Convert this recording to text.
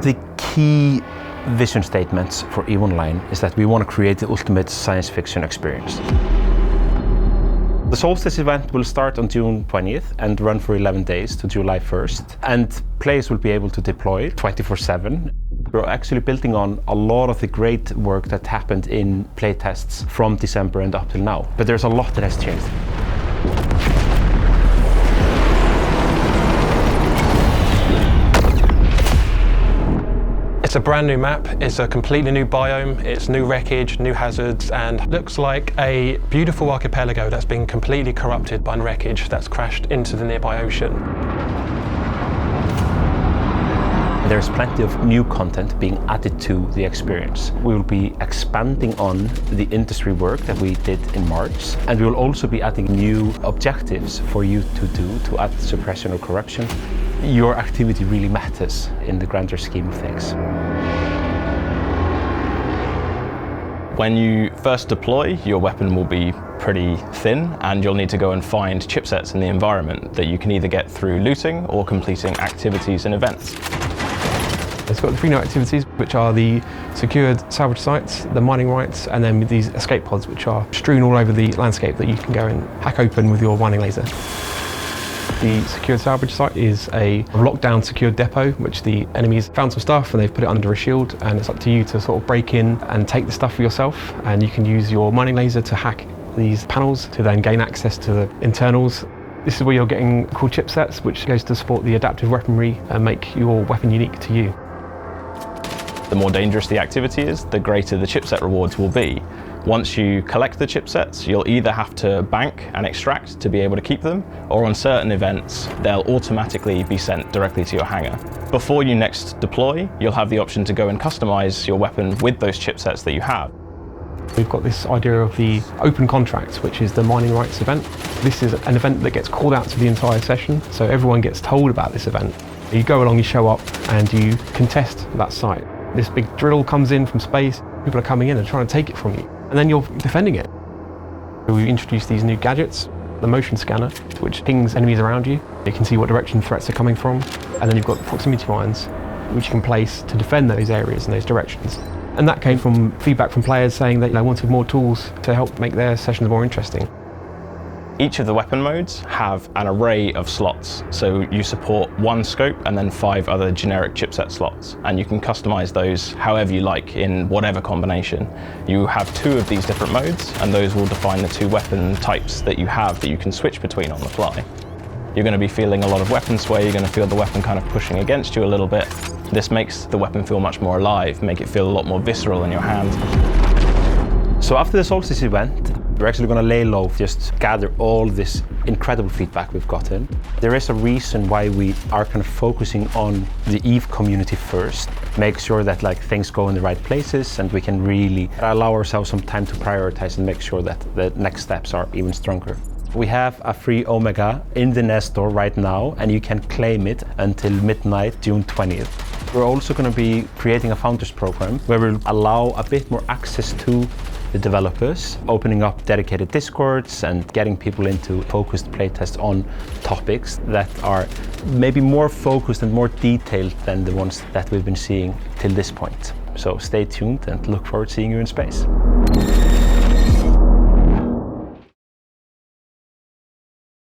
The key vision statements for EVE Online is that we want to create the ultimate science fiction experience. The Solstice event will start on June 20th and run for 11 days to July 1st, and players will be able to deploy 24/7. We're actually building on a lot of the great work that happened in playtests from December and up till now, but there's a lot that has changed. It's a brand new map, it's a completely new biome, it's new wreckage, new hazards, and looks like a beautiful archipelago that's been completely corrupted by wreckage that's crashed into the nearby ocean. There's plenty of new content being added to the experience. We will be expanding on the industry work that we did in March, and we will also be adding new objectives for you to do to add suppression or corruption. Your activity really matters in the grander scheme of things. When you first deploy, your weapon will be pretty thin, and you'll need to go and find chipsets in the environment that you can either get through looting or completing activities and events. It's got the 3 new activities, which are the secured salvage sites, the mining rights, and then these escape pods, which are strewn all over the landscape that you can go and hack open with your mining laser. The secured salvage site is a lockdown secured depot, which the enemies found some stuff and they've put it under a shield, and it's up to you to sort of break in and take the stuff for yourself, and you can use your mining laser to hack these panels to then gain access to the internals. This is where you're getting cool chipsets, which goes to support the adaptive weaponry and make your weapon unique to you. The more dangerous the activity is, the greater the chipset rewards will be. Once you collect the chipsets, you'll either have to bank and extract to be able to keep them, or on certain events, they'll automatically be sent directly to your hangar. Before you next deploy, you'll have the option to go and customize your weapon with those chipsets that you have. We've got this idea of the open contracts, which is the mining rights event. This is an event that gets called out to the entire session, so everyone gets told about this event. You go along, you show up, and you contest that site. This big drill comes in from space, people are coming in and trying to take it from you, and then you're defending it. We introduced these new gadgets, the motion scanner, which pings enemies around you. You can see what direction threats are coming from, and then you've got proximity mines, which you can place to defend those areas and those directions. And that came from feedback from players saying that they wanted more tools to help make their sessions more interesting. Each of the weapon modes have an array of slots, so you support 1 scope and then 5 other generic chipset slots, and you can customize those however you like in whatever combination. You have 2 of these different modes, and those will define the 2 weapon types that you have that you can switch between on the fly. You're going to be feeling a lot of weapon sway, you're going to feel the weapon kind of pushing against you a little bit. This makes the weapon feel much more alive, make it feel a lot more visceral in your hand. So after the Solstice event, we're actually going to lay low, just gather all this incredible feedback we've gotten. There is a reason why we are kind of focusing on the EVE community first. Make sure that things go in the right places, and we can really allow ourselves some time to prioritize and make sure that the next steps are even stronger. We have a free Omega in the Nest Store right now, and you can claim it until midnight, June 20th. We're also going to be creating a Founders program where we'll allow a bit more access to the developers, opening up dedicated Discords and getting people into focused playtests on topics that are maybe more focused and more detailed than the ones that we've been seeing till this point. So stay tuned and look forward to seeing you in space.